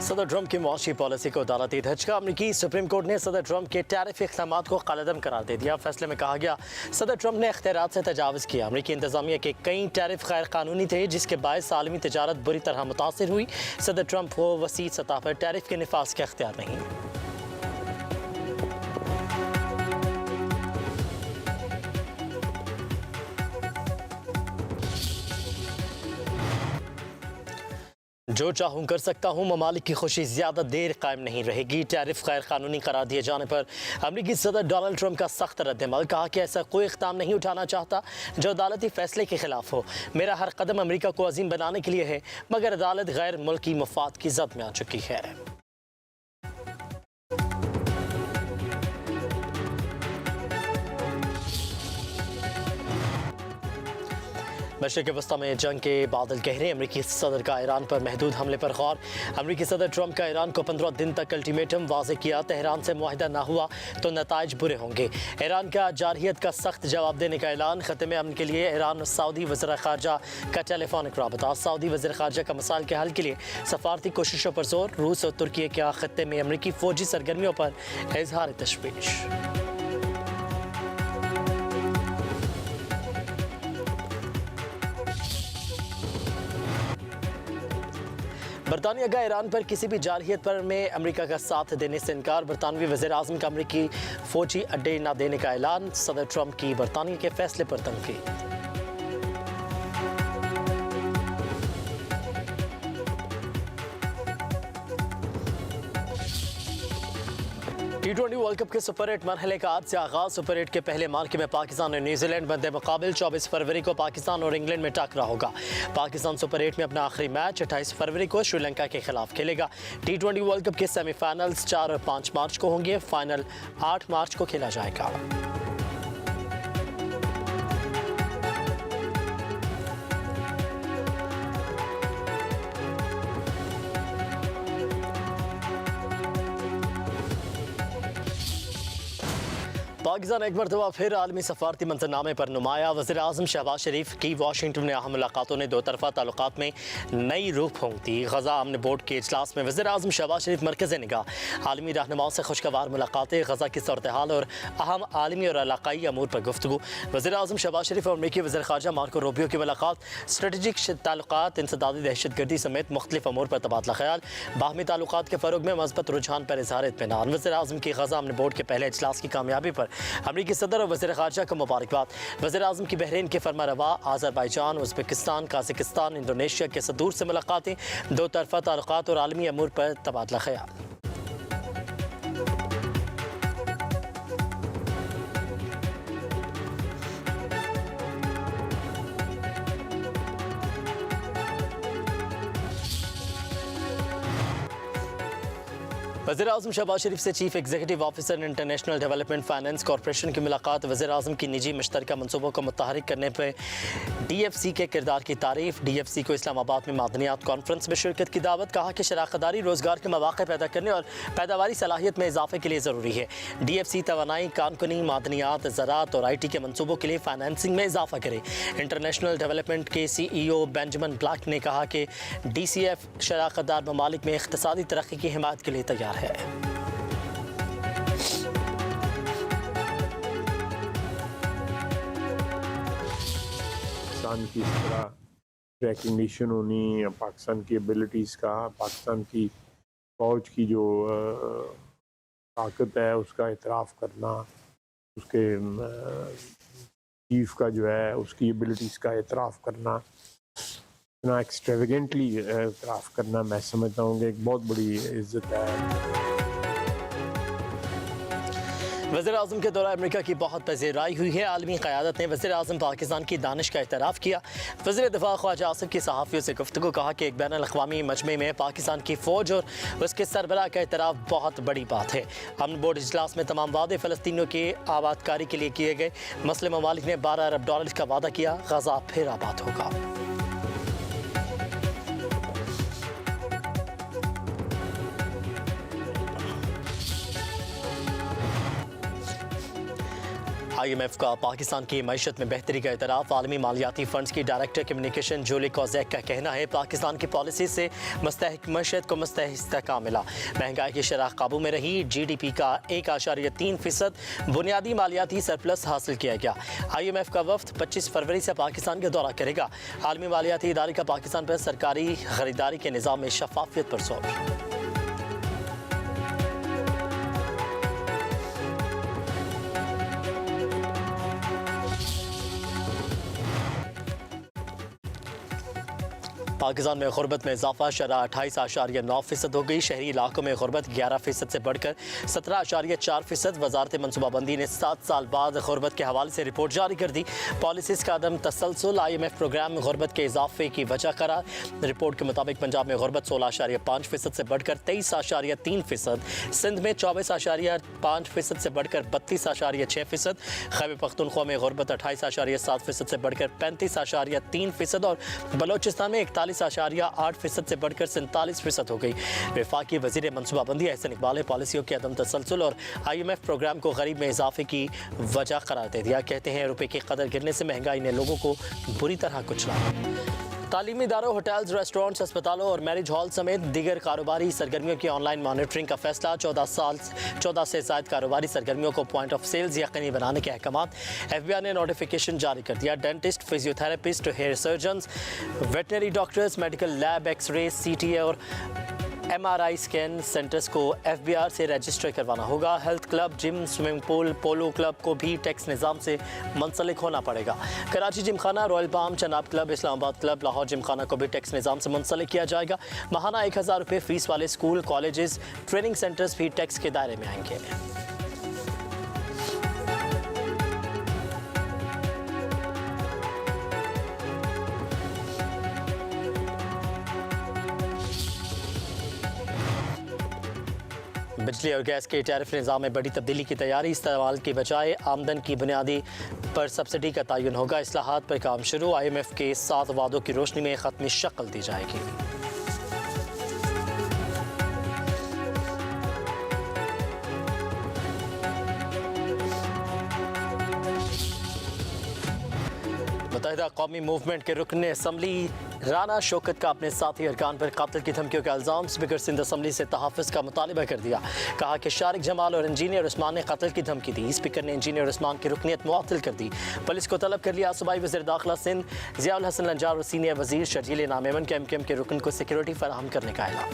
सदर ट्रंप की मुआशी पॉलिसी को अदालती धचका। अमरीकी सुप्रीम कोर्ट ने सदर ट्रंप के टैरिफ इक़दामात को कालअदम करार दे दिया। फैसले में कहा गया सदर ट्रंप ने इख्तियारात से तजावुज़ किया। अमरीकी इंतजामिया के कई टैरिफ गैर कानूनी थे, जिसके बायस आलमी तजारत बुरी तरह मुतासिर हुई। सदर ट्रंप को वसी सतह पर टैरिफ के निफाज का इख्तियार नहीं। जो चाहूँ कर सकता हूँ, ममालिक की खुशी ज़्यादा देर कायम नहीं रहेगी। टैरिफ गैर कानूनी करार दिए जाने पर अमरीकी सदर डोनाल्ड ट्रंप का सख्त रद्दअमल। कहा कि ऐसा कोई इक़दाम नहीं उठाना चाहता जो अदालती फ़ैसले के ख़िलाफ़ हो। मेरा हर कदम अमरीका को अजीम बनाने के लिए है, मगर अदालत गैर मुल्की मफाद की ज़द में आ चुकी है। मशरिक़ वस्ता में जंग के बादल गहरे। अमरीकी सदर का ईरान पर महदूद हमले पर गौर। अमरीकी सदर ट्रंप का ईरान को 15 दिन तक अल्टीमेटम वाज़े किया। तेहरान से मुआहिदा ना हुआ तो नताइज बुरे होंगे। ईरान का जारहियत का सख्त जवाब देने का ऐलान। ख़त्मे अमन के लिए ईरान और सऊदी वज़ीर ख़ारजा का टेलीफोनिक राबता। सऊदी वज़ीर ख़ारजा का मसाइल के हल के लिए सफारती कोशिशों पर जोर। रूस और तुर्की का ख़त्ते में अमरीकी फ़ौजी सरगर्मियों पर इज़हार तशवीश। बरतानिया का ईरान पर किसी भी जारहियत पर में अमेरिका का साथ देने से इनकार। बरतानवी वज़ीर आज़म का अमरीकी फ़ौजी अड्डे न देने का ऐलान। सदर ट्रंप की बरतानिया के फैसले पर तनकीद। T20 वर्ल्ड कप के सुपर 8 मरहले का आज से आगाज। सुपर 8 के पहले मार्के में पाकिस्तान और न्यूजीलैंड बंदे मुकाबिल। 24 फरवरी को पाकिस्तान और इंग्लैंड में टकरा होगा। पाकिस्तान सुपर 8 में अपना आखिरी मैच 28 फरवरी को श्रीलंका के खिलाफ खेलेगा। T20 वर्ल्ड कप के सेमीफाइनल्स 4 और 5 मार्च को होंगे। फाइनल 8 मार्च को खेला जाएगा। पाकिस्तान एक मरतबा फिर आलमी सफारती मंजरनामे पर नुमाया। वज़ीर आज़म शहबाज शरीफ की वाशिंगटन में अहम मुलाकातों ने दो तरफ़ा ताल्लुकात में नई रूह फूंक दी। गज़ा अमन बोर्ड के इजलास में वज़ीर आज़म शहबाज शरीफ मरकज़ निगाह। आलमी रहनुमाओं से खुशगवार मुलाकातें। गज़ा की सूरत हाल और अहम आलमी और इलाकाई अमूर पर गुफ्तगू। वज़ीर आज़म शहबाज शरीफ और अमरीकी वज़ीर ख़ारजा मार्को रूबियो की मुलाकात। स्ट्रेटजिक ताल्लुकात, इंसदादी दहशतगर्दी समेत मुख्तलिफ अमूर पर तबादला ख्याल। बाहमी ताल्लुकात के फ़रोग में मज़बूत रुझान पर इज़हार इत्मीनान। वज़ीर आज़म की गज़ा अमन बोर्ड के पहले इजलास की कामयाबी पर अमरीकी सदर और वज़ीर ख़ारजा को मुबारकबाद। वज़ीर आज़म की बहरीन के फरमारवा। आज़रबाईजान, उज़्बेकिस्तान, काज़ाकिस्तान, इंडोनेशिया के सदूर से मुलाकातें। दो तरफ़ा ताल्लुकात और आलमी अमूर पर तबादला ख्याल। वज़ीर आज़म शहबाज शरीफ से chief executive officer international development finance corporation की मुलाकात। वज़ीर आज़म की निजी मुश्तरका मनसूबों को मुतहरिक करने पर DFC के किरदार की तारीफ। DFC को इस्लामाबाद में मादनियात कॉन्फ्रेंस में शिरकत की दावत। कहा कि शराकतदारी रोज़गार के मौक़े पैदा करने और पैदावारी सलाहियत में इजाफे के लिए ज़रूरी है। DFC तवानाई, कानकुनी, मादनियात, ज़राअत और IT के मनसूबों के लिए फाइनेंसिंग में इजाफा करे। इंटरनेशनल डेवलपमेंट के CEO बेंजामिन ब्लैक ने कहा कि DCF शराकतदार ममालिक में इक़्तिसादी तरक्की की हिमायत के लिए तैयार है। पाकिस्तान की इस तरह रिकग्निशन होनी, पाकिस्तान की एबिलिटीज़ का, पाकिस्तान की फ़ौज की जो ताकत है उसका इतराफ़ करना, उसके चीफ का जो है उसकी एबिलिटीज़ का इतराफ़ करना, इतना एक्सट्रेवेगेंटली इतराफ़ करना, मैं समझता हूँ कि एक बहुत बड़ी इज़्ज़त है। वज़ीर आज़म के दौरान अमेरिका की बहुत पज़ीराई हुई है। आलमी क़यादत ने वज़ीर आज़म पाकिस्तान की दानिश का एतराफ़ किया। वज़ीर दिफ़ा ख्वाजा आसिफ की सहाफ़ियों से गुफ्तगू। कहा कि एक बैनुल अक़वामी मजमे में पाकिस्तान की फ़ौज और उसके सरबराह का एतराफ़ बहुत बड़ी बात है। अमन बोर्ड इजलास में तमाम वादे फ़लस्तीनियों की आबादकारी के लिए किए गए। मुस्लिम ममालिक ने $12 अरब का वादा किया। गज़ा फिर आबाद होगा। IMF का पाकिस्तान की मईशत में बेहतरी का इतराफ़। आलमी मालियाती फंड्स की डायरेक्टर कम्युनिकेशन जूली कोजेक का कहना है पाकिस्तान की पॉलिसी से मुस्तहक मईशत को मुस्तहक इस्तेहकाम मिला। महंगाई की शरह काबू में रही। GDP का 1.3% बुनियादी मालियाती सरप्लस हासिल किया गया। IMF का वफ्द 25 फरवरी से पाकिस्तान का दौरा करेगा। आलमी मालियाती इदारे का पाकिस्तान पर सरकारी खरीदारी के निज़ाम में शफाफियत पर जोर। पाकिस्तान में गुर्बत में इजाफा शरह 28.9% हो गई। शहरी इलाकों में गुर्बत 11% से बढ़कर 17.4%। वजारत मनसूबाबंदी ने 7 साल बाद गुर्बत के हवाले से रिपोर्ट जारी कर दी। पॉलिसीज़ का अदम तसलसल IMF प्रोग्राम में गुर्बत के इजाफे की वजह करार। रिपोर्ट के मुताबिक पंजाब में गुर्बत 16.5% से बढ़कर 23.3%, सिंध में 24.5% से बढ़कर 32.6%, खैबर पख्तूनख्वा में गुर्बत 28.7% से बढ़कर 35.3% और बलोचिस्तान में 41.8% से बढ़कर 47% हो गई। वफाकी वज़ीर मनसूबाबंदी एहसन इकबाल ने पॉलिसियों के अदम तसलसल और IMF प्रोग्राम को गरीब में इजाफे की वजह करार दे दिया। कहते हैं रुपये की कदर गिरने से महंगाई ने लोगों को बुरी तरह कुचला। तालीमी इदारों, होटल्स, रेस्टोरेंट्स, अस्पतालों और मैरिज हॉल समेत दीगर कारोबारी सरगर्मियों की ऑनलाइन मॉनिटरिंग का फैसला। 14 से ज़ायद कारोबारी सरगर्मियों को पॉइंट ऑफ सेल्स यकीनी बनाने के अहकामात। FBI ने नोटिफिकेशन जारी कर दिया। Dentist, physiotherapist, hair surgeons, veterinary doctors, medical lab, x-ray, CTA और MRI स्कैन सेंटर्स को FBR से रजिस्टर करवाना होगा। Health club, gym, swimming pool, polo club को भी टैक्स निज़ाम से मुंसलिक होना पड़ेगा। Karachi Gymkhana, royal palm, Chenab club, Islamabad club, Lahore Gymkhana को भी टैक्स निज़ाम से मुंसलिक किया जाएगा। माहाना 1000 रुपये फ़ीस वाले स्कूल, कॉलेजेस, ट्रेनिंग सेंटर्स भी टैक्स के दायरे में आएंगे। बिजली और गैस के टैरिफ निज़ाम में बड़ी तब्दीली की तैयारी। इस्तेमाल की बजाय आमदन की बुनियादी पर सब्सिडी का तयन होगा। इस्लाहात पर काम शुरू। IMF के 7 वादों की रोशनी में ख़त्मी शक्ल दी जाएगी। मुत्तहिदा कौमी मूवमेंट के रुकन असम्बली राना शौकत का अपने साथी अरकान पर कातिल की धमकियों का इल्ज़ाम। स्पीकर सिंध असम्बली से तहफ़्फ़ुज़ का मुतालबा कर दिया। कहा कि शारिक जमाल और इंजीनियर उस्मान ने कत्ल की धमकी दी। स्पीकर ने इंजीनियर उस्मान की रुकनीत मुअत्तल कर दी। पुलिस को तलब कर लिया। सूबाई वज़ीर दाखिला सिंध ज़ियाउल हसन लंजार और सीनियर वज़ीर शर्जील नामेमन के MKM के रुकन को सिक्योरिटी फराहम करने का ऐलान।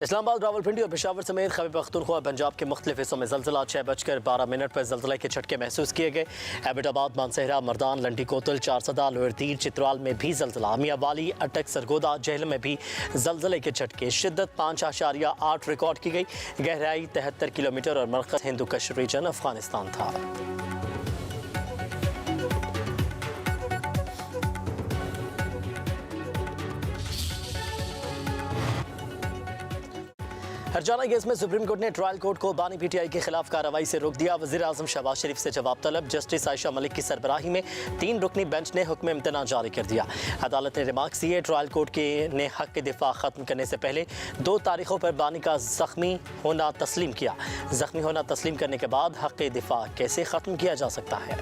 इस्लामाबाद, रावलपिंडी और पेशावर समेत खैबर पख्तूनख्वा पंजाब के मुख्तलिफ हिस्सों में ज़लज़ला। 6:12 पर ज़लज़ले के झटके महसूस किए गए। एबटाबाद, मानसहरा, मर्दान, लंडी कोतल, चारसदा, लोअर तीर, चित्राल में भी ज़लज़ला। मियाँवाली, अटक, सरगोदा, जहलम में भी ज़लज़ले के झटके। शिद्दत 5.8 रिकॉर्ड की गई। गहराई 73 किलोमीटर और मरकज़ हिंदू कश रीजन अफगानिस्तान था। हरजाना केस में सुप्रीम कोर्ट ने ट्रायल कोर्ट को बानी PTI के खिलाफ कार्रवाई से रोक दिया। वज़ीर आज़म शहबाज शरीफ से जवाब तलब। जस्टिस आयशा मलिक की सरबराही में 3 रुकनी बेंच ने हुक्म इम्तना जारी कर दिया। अदालत ने रिमार्क्स दिए। ट्रायल कोर्ट के ने हक के दिफा ख़त्म करने से पहले 2 तारीखों पर बानी का ज़ख्मी होना तस्लीम किया। ज़ख्मी होना तस्लीम करने के बाद हक के दिफा कैसे ख़त्म किया जा सकता है?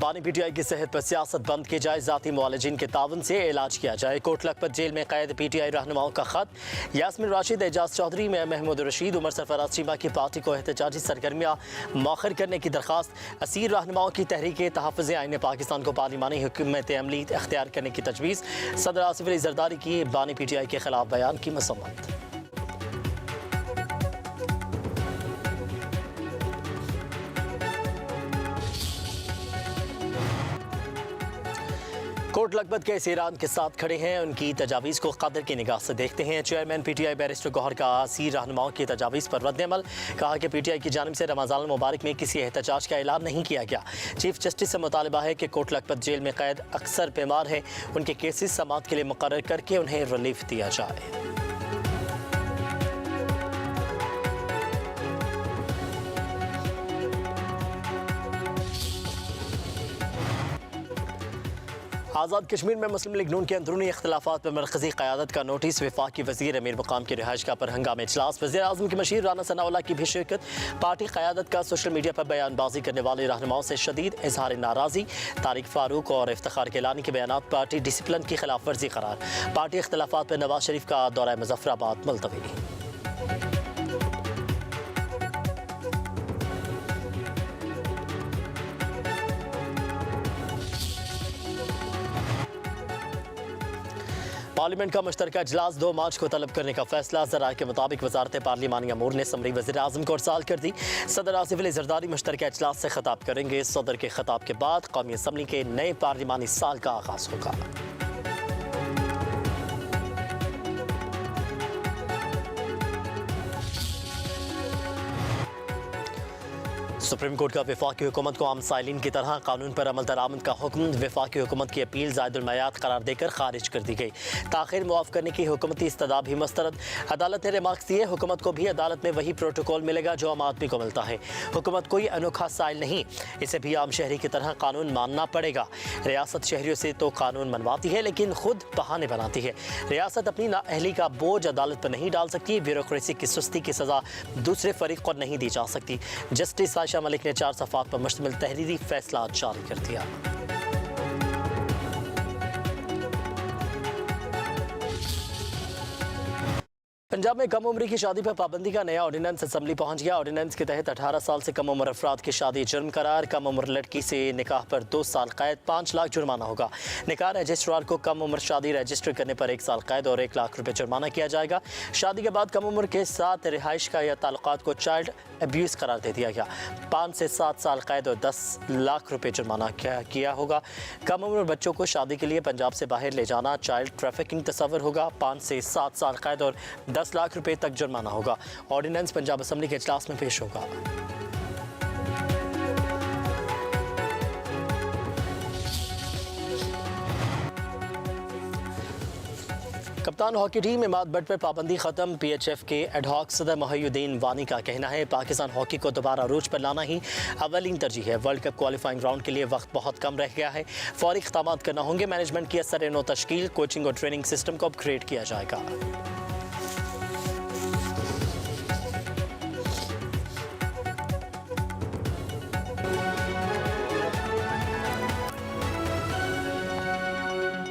बानी PTI की सेहत पर सियासत बंद की जाए। ज़ाती मुआलजिन के तावन से इलाज किया जाए। कोट लखपत जेल में कैद PTI रहनुमाओं का खत। यास्मीन राशिद, एजाज चौधरी, महमूद रशीद, उमर सरफराज चीमा की पार्टी को एहतजाजी सरगर्मियाँ मौखर करने की दरख्वास्त। असीर रहनुमाओं की तहरीक तहफ़्फ़ुज़ आईन पाकिस्तान को पार्लिमानी हुकूमत अमली अख्तियार करने की तजवीज़। सदर आसिफ अली जरदारी की बानी PTI के खिलाफ बयान की मसम्मत। कोट लखपत के ईरान के साथ खड़े हैं, उनकी तजावीज़ को कदर की निगाह से देखते हैं। चेयरमैन PTI बैरिस्टर गौहर का आसी रहनुमाओं की तजावीज़ पर रद्द-ए-अमल। कहा कि PTI की जानिब से रमज़ान मुबारक में किसी एहतजाज का ऐलान नहीं किया गया। चीफ जस्टिस से मुतालबा है कि कोट लखपत जेल में कैद अक्सर बीमार हैं, उनके केसेस समाअत के लिए मुकर्रर करके उन्हें रिलीफ दिया जाए। आज़ाद कश्मीर में मुस्लिम लीग नून के अंदरूनी इख्तिलाफात पर मरकजी क़यादत का नोटिस। वफाकी वज़ीर अमीर मुकाम की रिहाइश का पर हंगामी इजलास। वज़ीर आज़म की मशीर राना सनाउल्लाह की भी शिरकत। पार्टी क़यादत का सोशल मीडिया पर बयानबाजी करने वाले रहनुमाओं से शदीद इजहार नाराज़ी। तारिक फारूक और इफ्तिखार केलानी के बयान पार्टी डिसिप्लिन की खिलाफ वर्जी करार। पार्टी इख्तिलाफात पर नवाज शरीफ का दौरा मुज़फ़्फ़राबाद मुलतवी। पार्लियामेंट का मुश्तरका इजलास 2 मार्च को तलब करने का फैसला। ज़राए के मुताबिक वजारत पार्लिमानी अमूर ने समरी वज़ीर आज़म को इरसाल कर दी। सदर आसिफ अली ज़रदारी मुश्तरका इजलास से खिताब करेंगे। सदर के खिताब के बाद कौमी असम्बली के नए पार्लिमानी साल का आगाज़ होगा। सुप्रीम कोर्ट का वफाकी हुकूमत को आम साइलिन की तरह कानून पर अमल दरामद का हुक्म। वफाकी हुकूमत की अपील ज़ायदुल मयाद करार देकर खारिज कर दी गई। ताख़ीर मुआफ़ करने की हुकूमती इस्तदा भी मुस्तरद। अदालत ने रिमार्क्स दिए, हुकूमत को भी अदालत में वही प्रोटोकॉल मिलेगा जो आम आदमी को मिलता है। हुकूमत कोई अनोखा साइल नहीं, इसे भी आम शहरी की तरह कानून मानना पड़ेगा। रियासत शहरियों से तो कानून मनवाती है लेकिन खुद बहाने बनाती है। रियासत अपनी नाअहली का बोझ अदालत पर नहीं डाल सकती। ब्यूरोक्रेसी की सुस्ती की सज़ा दूसरे फरीक को नहीं दी जा सकती। जस्टिस आयशा मलिक ने 4 सफ़ात पर मुश्तमिल तहरीरी फैसला जारी कर दिया। पंजाब में कम उम्री की शादी पर पाबंदी का नया ऑर्डिनेंस असम्बली पहुंच गया। ऑर्डिनेंस के तहत 18 साल से कम उम्र अफराद की शादी जुर्म करार। कम उम्र लड़की से निकाह पर 2 साल कैद, 5 लाख जुर्माना होगा। निकाह रजिस्ट्रार को कम उम्र शादी रजिस्टर करने पर 1 साल कैद और 1 लाख रुपये जुर्माना किया जाएगा। शादी के बाद कम उम्र के साथ रिहाइश का या ताल्लुकात को चाइल्ड अब्यूज़ करार दे दिया गया। 5 से 7 साल कैद और 10 लाख रुपये जुर्माना किया होगा। कम उम्र बच्चों को शादी के लिए पंजाब से बाहर ले जाना चाइल्ड ट्रैफिकिंग तस्वर होगा। 5 से 7 साल कैद और 10 लाख रुपए तक जुर्माना होगा। ऑर्डिनेंस पंजाब असम्बली के इजलास में पेश होगा। कप्तान हॉकी टीम इमाद बट पर पाबंदी खत्म। PHF के एडहॉक सदर मोहिउद्दीन वानी का कहना है, पाकिस्तान हॉकी को दोबारा अरूज पर लाना ही अवलीन तरजीह है। वर्ल्ड कप क्वालिफाइंग राउंड के लिए वक्त बहुत कम रह गया है। फौरी इक़दामात करना होंगे। मैनेजमेंट की असर नो तश्कील, कोचिंग और ट्रेनिंग सिस्टम को अपग्रेड किया जाएगा।